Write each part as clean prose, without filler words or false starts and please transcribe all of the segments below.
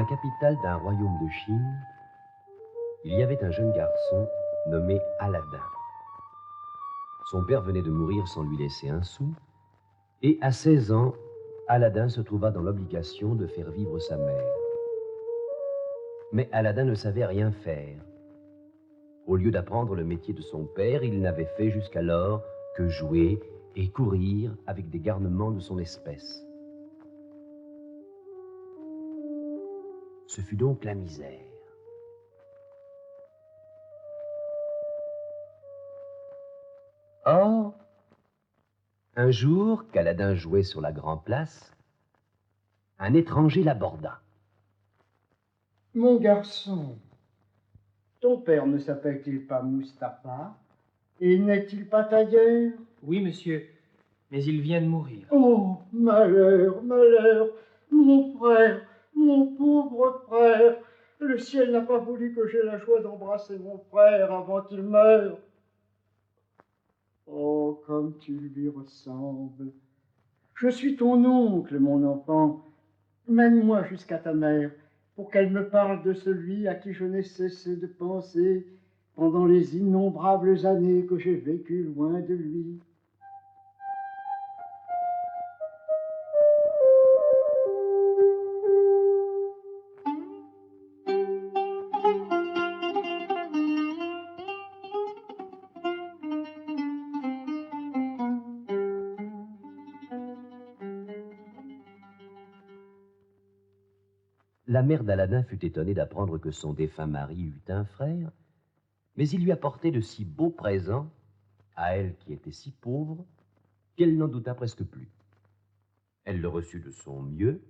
la capitale d'un royaume de Chine, il y avait un jeune garçon nommé Aladdin. Son père venait de mourir sans lui laisser un sou, et à 16 ans, Aladdin se trouva dans l'obligation de faire vivre sa mère. Mais Aladdin ne savait rien faire. Au lieu d'apprendre le métier de son père, il n'avait fait jusqu'alors que jouer et courir avec des garnements de son espèce. Ce fut donc la misère. Or, un jour qu'Aladin jouait sur la grand-place, un étranger l'aborda. « Mon garçon, ton père ne s'appelle-t-il pas Mustapha? Et n'est-il pas tailleur? » »« Oui, monsieur, mais il vient de mourir. »« Oh, malheur, malheur, mon frère, mon pauvre frère. Le ciel n'a pas voulu que j'aie la joie d'embrasser mon frère avant qu'il meure. Oh, comme tu lui ressembles. Je suis ton oncle, mon enfant. Mène-moi jusqu'à ta mère pour qu'elle me parle de celui à qui je n'ai cessé de penser pendant les innombrables années que j'ai vécues loin de lui. » La mère d'Aladin fut étonnée d'apprendre que son défunt mari eut un frère, mais il lui apportait de si beaux présents, à elle qui était si pauvre, qu'elle n'en douta presque plus. Elle le reçut de son mieux,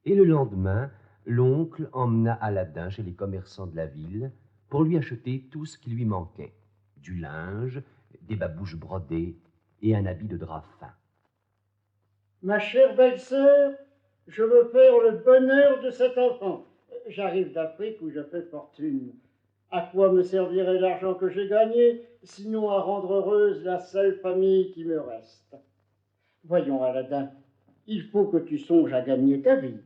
et le lendemain, l'oncle emmena Aladin chez les commerçants de la ville pour lui acheter tout ce qui lui manquait, du linge, des babouches brodées et un habit de drap fin. « Ma chère belle-sœur, je veux faire le bonheur de cet enfant. J'arrive d'Afrique où je fais fortune. À quoi me servirait l'argent que j'ai gagné, sinon à rendre heureuse la seule famille qui me reste? Voyons, Aladin, il faut que tu songes à gagner ta vie.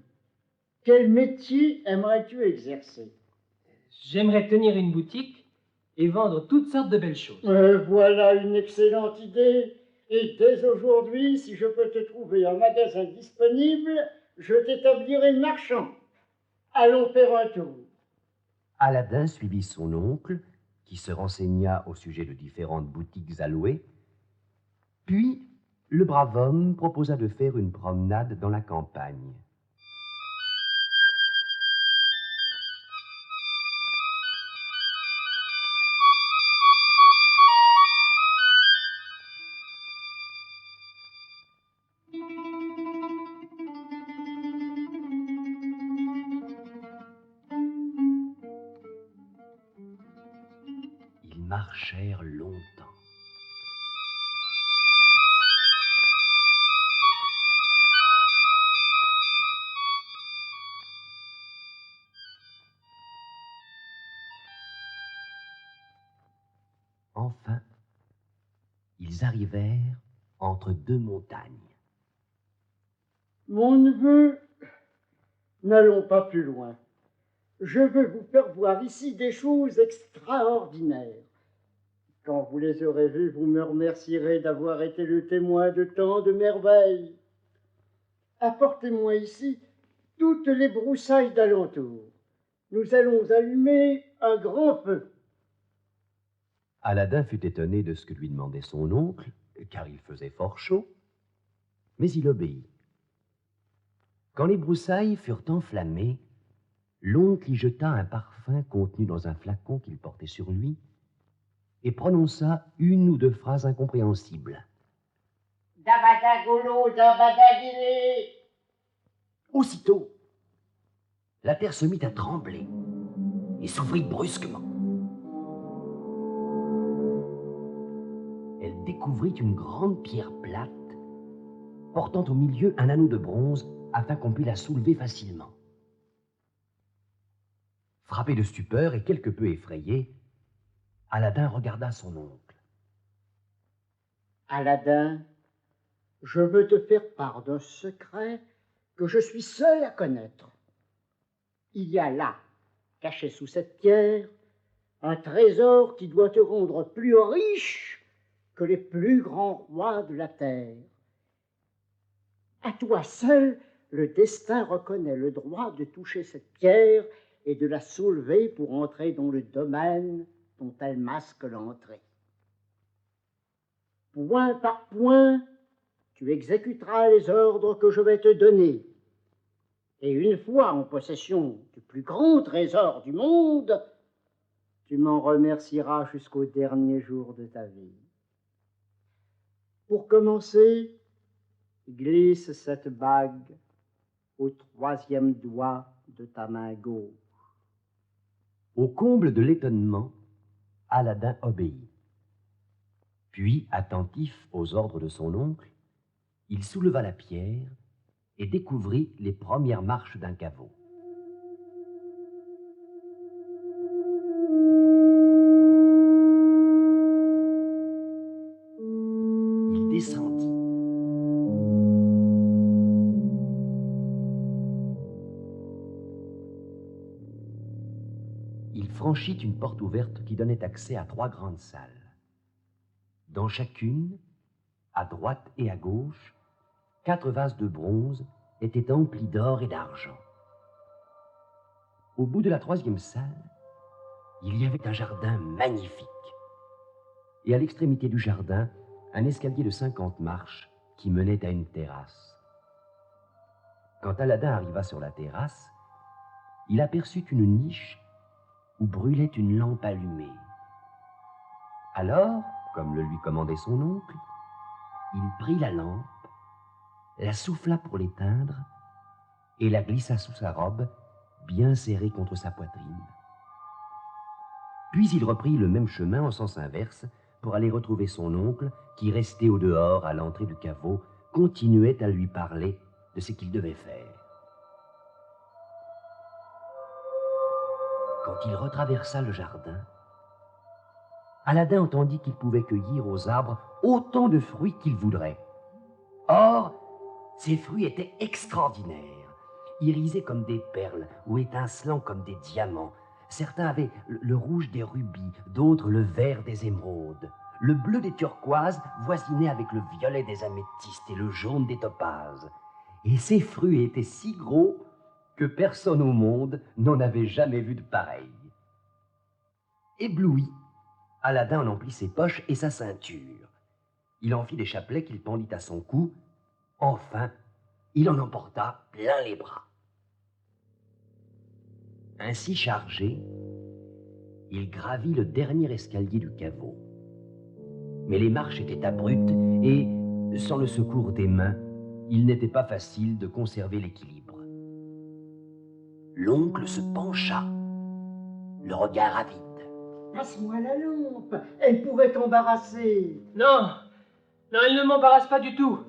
Quel métier aimerais-tu exercer? » »« J'aimerais tenir une boutique et vendre toutes sortes de belles choses. » »« Voilà une excellente idée. Et dès aujourd'hui, si je peux te trouver un magasin disponible, je t'établirai marchand. Allons faire un tour. » Aladin suivit son oncle, qui se renseigna au sujet de différentes boutiques à louer. Puis, le brave homme proposa de faire une promenade dans la campagne. Ils marchèrent longtemps. Enfin, ils arrivèrent entre deux montagnes. « Mon neveu, n'allons pas plus loin. Je veux vous faire voir ici des choses extraordinaires. Quand vous les aurez vues, vous me remercierez d'avoir été le témoin de tant de merveilles. Apportez-moi ici toutes les broussailles d'alentour. Nous allons allumer un grand feu. » Aladin fut étonné de ce que lui demandait son oncle, car il faisait fort chaud, mais il obéit. Quand les broussailles furent enflammées, l'oncle y jeta un parfum contenu dans un flacon qu'il portait sur lui et prononça une ou deux phrases incompréhensibles. « Dabadagolo, dabadagilé !» Aussitôt, la terre se mit à trembler et s'ouvrit brusquement. Elle découvrit une grande pierre plate, portant au milieu un anneau de bronze afin qu'on pût la soulever facilement. Frappé de stupeur et quelque peu effrayé, Aladin regarda son oncle. « Aladin, je veux te faire part d'un secret que je suis seul à connaître. Il y a là, caché sous cette pierre, un trésor qui doit te rendre plus riche que les plus grands rois de la terre. À toi seul, le destin reconnaît le droit de toucher cette pierre et de la soulever pour entrer dans le domaine dont elle masque l'entrée. Point par point, tu exécuteras les ordres que je vais te donner. Et une fois en possession du plus grand trésor du monde, tu m'en remercieras jusqu'au dernier jour de ta vie. Pour commencer, glisse cette bague au 3e doigt de ta main gauche. Au comble de l'étonnement, Aladin obéit. Puis, attentif aux ordres de son oncle, il souleva la pierre et découvrit les premières marches d'un caveau. Il descendit. Il franchit une porte ouverte qui donnait accès à 3 grandes salles. Dans chacune, à droite et à gauche, 4 vases de bronze étaient emplis d'or et d'argent. Au bout de la 3e salle, il y avait un jardin magnifique. Et à l'extrémité du jardin, un escalier de 50 marches qui menait à une terrasse. Quand Aladin arriva sur la terrasse, il aperçut une niche où brûlait une lampe allumée. Alors, comme le lui commandait son oncle, il prit la lampe, la souffla pour l'éteindre et la glissa sous sa robe, bien serrée contre sa poitrine. Puis il reprit le même chemin en sens inverse pour aller retrouver son oncle qui, resté au dehors à l'entrée du caveau, continuait à lui parler de ce qu'il devait faire. Quand il retraversa le jardin, Aladin entendit qu'il pouvait cueillir aux arbres autant de fruits qu'il voudrait. Or, ces fruits étaient extraordinaires, irisés comme des perles ou étincelants comme des diamants. Certains avaient le rouge des rubis, d'autres le vert des émeraudes. Le bleu des turquoises voisinait avec le violet des améthystes et le jaune des topazes. Et ces fruits étaient si gros que personne au monde n'en avait jamais vu de pareil. Ébloui, Aladin en emplit ses poches et sa ceinture. Il en fit des chapelets qu'il pendit à son cou. Enfin, il en emporta plein les bras. Ainsi chargé, il gravit le dernier escalier du caveau. Mais les marches étaient abruptes et, sans le secours des mains, il n'était pas facile de conserver l'équilibre. L'oncle se pencha, le regard avide. Passe-moi la lampe, elle pourrait t'embarrasser. Non, non, elle ne m'embarrasse pas du tout.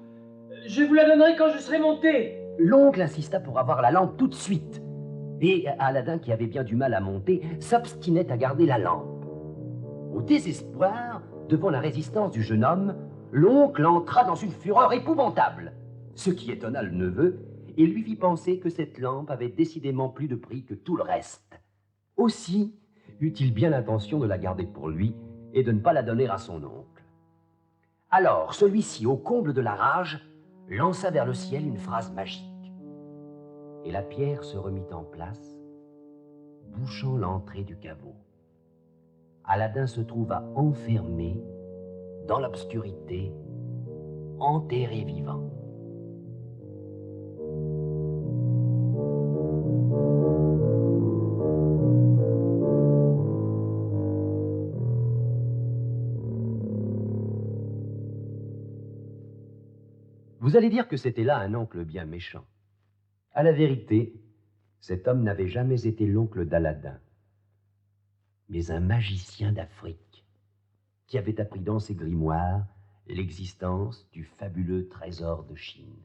Je vous la donnerai quand je serai monté. L'oncle insista pour avoir la lampe tout de suite. Et Aladin, qui avait bien du mal à monter, s'obstinait à garder la lampe. Au désespoir, devant la résistance du jeune homme, l'oncle entra dans une fureur épouvantable, ce qui étonna le neveu et lui fit penser que cette lampe avait décidément plus de prix que tout le reste. Aussi eut-il bien l'intention de la garder pour lui et de ne pas la donner à son oncle. Alors, celui-ci, au comble de la rage, lança vers le ciel une phrase magique. Et la pierre se remit en place, bouchant l'entrée du caveau. Aladin se trouva enfermé dans l'obscurité, enterré vivant. Vous allez dire que c'était là un oncle bien méchant. À la vérité, cet homme n'avait jamais été l'oncle d'Aladin, mais un magicien d'Afrique qui avait appris dans ses grimoires l'existence du fabuleux trésor de Chine.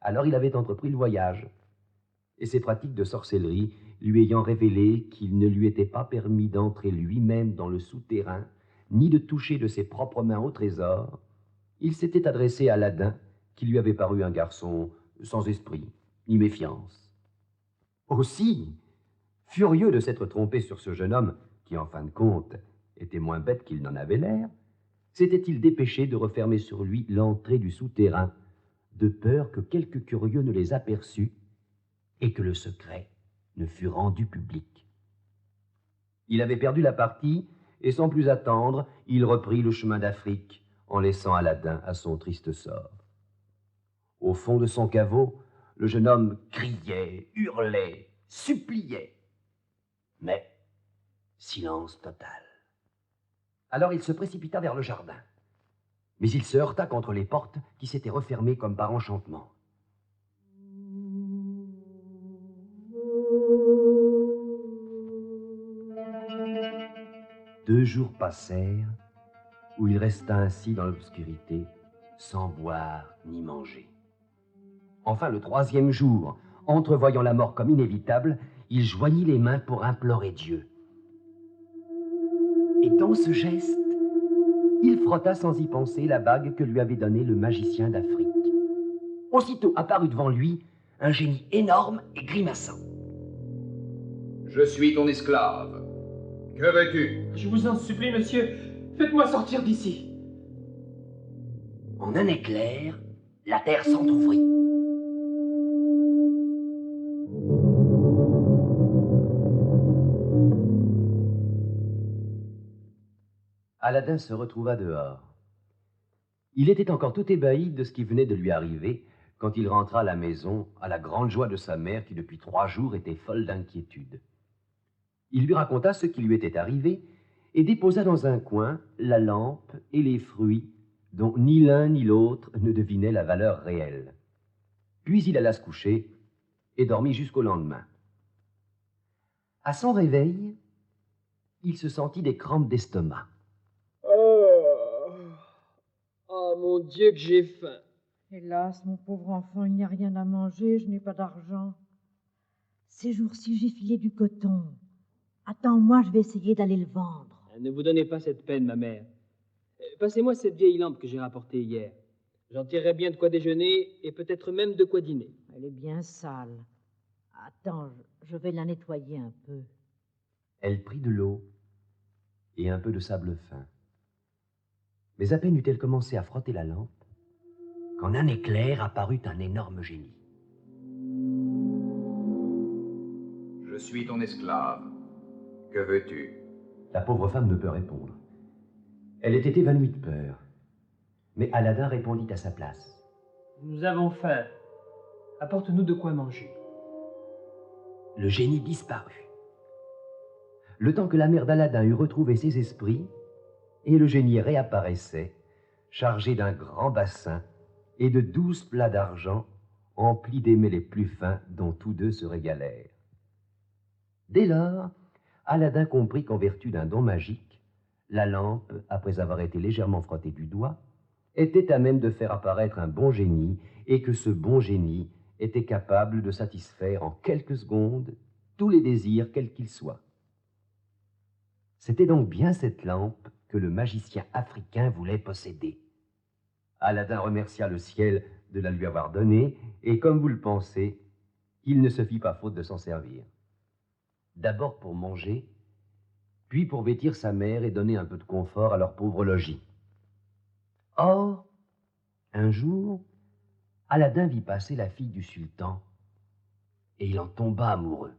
Alors il avait entrepris le voyage, et ses pratiques de sorcellerie lui ayant révélé qu'il ne lui était pas permis d'entrer lui-même dans le souterrain, ni de toucher de ses propres mains au trésor, il s'était adressé à Aladin, qui lui avait paru un garçon sans esprit ni méfiance. Aussi, furieux de s'être trompé sur ce jeune homme, qui en fin de compte était moins bête qu'il n'en avait l'air, s'était-il dépêché de refermer sur lui l'entrée du souterrain, de peur que quelque curieux ne les aperçût et que le secret ne fût rendu public. Il avait perdu la partie, et sans plus attendre, il reprit le chemin d'Afrique, en laissant Aladin à son triste sort. Au fond de son caveau, le jeune homme criait, hurlait, suppliait. Mais silence total. Alors il se précipita vers le jardin. Mais il se heurta contre les portes qui s'étaient refermées comme par enchantement. 2 jours passèrent où il resta ainsi dans l'obscurité, sans boire ni manger. Enfin, le 3e jour, entrevoyant la mort comme inévitable, il joignit les mains pour implorer Dieu. Et dans ce geste, il frotta sans y penser la bague que lui avait donnée le magicien d'Afrique. Aussitôt apparut devant lui un génie énorme et grimaçant. Je suis ton esclave. Que veux-tu? Je vous en supplie, monsieur, faites-moi sortir d'ici. En un éclair, la terre s'entr'ouvrit. Aladin se retrouva dehors. Il était encore tout ébahi de ce qui venait de lui arriver quand il rentra à la maison, à la grande joie de sa mère qui depuis 3 jours était folle d'inquiétude. Il lui raconta ce qui lui était arrivé et déposa dans un coin la lampe et les fruits dont ni l'un ni l'autre ne devinait la valeur réelle. Puis il alla se coucher et dormit jusqu'au lendemain. À son réveil, il se sentit des crampes d'estomac. Oh mon Dieu, que j'ai faim. Hélas, mon pauvre enfant, il n'y a rien à manger, je n'ai pas d'argent. Ces jours-ci, j'ai filé du coton. Attends-moi, je vais essayer d'aller le vendre. Ne vous donnez pas cette peine, ma mère. Passez-moi cette vieille lampe que j'ai rapportée hier. J'en tirerai bien de quoi déjeuner et peut-être même de quoi dîner. Elle est bien sale. Attends, je vais la nettoyer un peu. Elle prit de l'eau et un peu de sable fin. Mais à peine eut-elle commencé à frotter la lampe qu'en un éclair apparut un énorme génie. Je suis ton esclave. Que veux-tu? La pauvre femme ne peut répondre. Elle était évanouie de peur. Mais Aladin répondit à sa place. Nous avons faim. Apporte-nous de quoi manger. Le génie disparut. Le temps que la mère d'Aladin eut retrouvé ses esprits, et le génie réapparaissait, chargé d'un grand bassin et de 12 plats d'argent emplis des mets les plus fins dont tous deux se régalèrent. Dès lors, Aladin comprit qu'en vertu d'un don magique, la lampe, après avoir été légèrement frottée du doigt, était à même de faire apparaître un bon génie, et que ce bon génie était capable de satisfaire en quelques secondes tous les désirs, quels qu'ils soient. C'était donc bien cette lampe que le magicien africain voulait posséder. Aladin remercia le ciel de la lui avoir donnée, et comme vous le pensez, il ne se fit pas faute de s'en servir. D'abord pour manger, puis pour vêtir sa mère et donner un peu de confort à leur pauvre logis. Or, un jour, Aladin vit passer la fille du sultan, et il en tomba amoureux.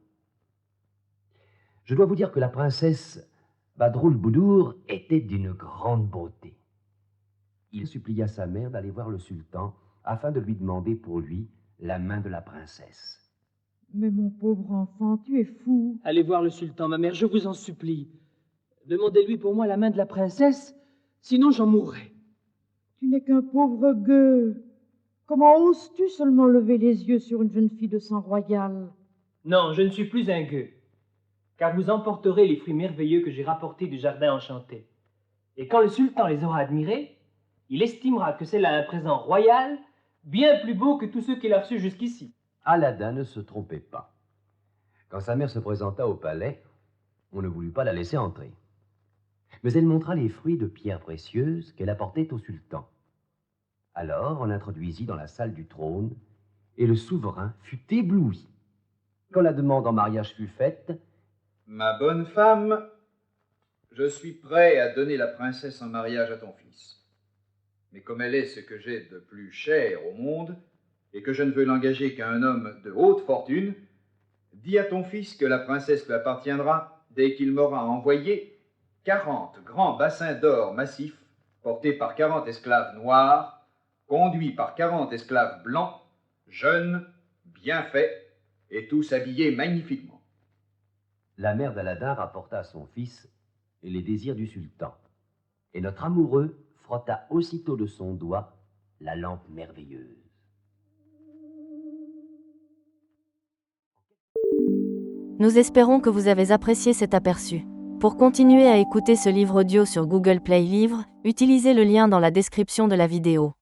Je dois vous dire que la princesse Badroul Boudour était d'une grande beauté. Il supplia sa mère d'aller voir le sultan afin de lui demander pour lui la main de la princesse. Mais mon pauvre enfant, tu es fou. Allez voir le sultan, ma mère, je vous en supplie. Demandez-lui pour moi la main de la princesse, sinon j'en mourrai. Tu n'es qu'un pauvre gueux. Comment oses-tu seulement lever les yeux sur une jeune fille de sang royal? Non, je ne suis plus un gueux, car vous emporterez les fruits merveilleux que j'ai rapportés du jardin enchanté. Et quand le sultan les aura admirés, il estimera que c'est là un présent royal, bien plus beau que tous ceux qu'il a reçus jusqu'ici. Aladin ne se trompait pas. Quand sa mère se présenta au palais, on ne voulut pas la laisser entrer. Mais elle montra les fruits de pierres précieuses qu'elle apportait au sultan. Alors on l'introduisit dans la salle du trône, et le souverain fut ébloui. Quand la demande en mariage fut faite, Ma bonne femme, je suis prêt à donner la princesse en mariage à ton fils. Mais comme elle est ce que j'ai de plus cher au monde, et que je ne veux l'engager qu'à un homme de haute fortune, dis à ton fils que la princesse lui appartiendra dès qu'il m'aura envoyé 40 grands bassins d'or massifs, portés par 40 esclaves noirs, conduits par 40 esclaves blancs, jeunes, bien faits, et tous habillés magnifiquement. la mère d'Aladin rapporta à son fils les désirs du sultan. Et notre amoureux frotta aussitôt de son doigt la lampe merveilleuse. Nous espérons que vous avez apprécié cet aperçu. Pour continuer à écouter ce livre audio sur Google Play Livres, utilisez le lien dans la description de la vidéo.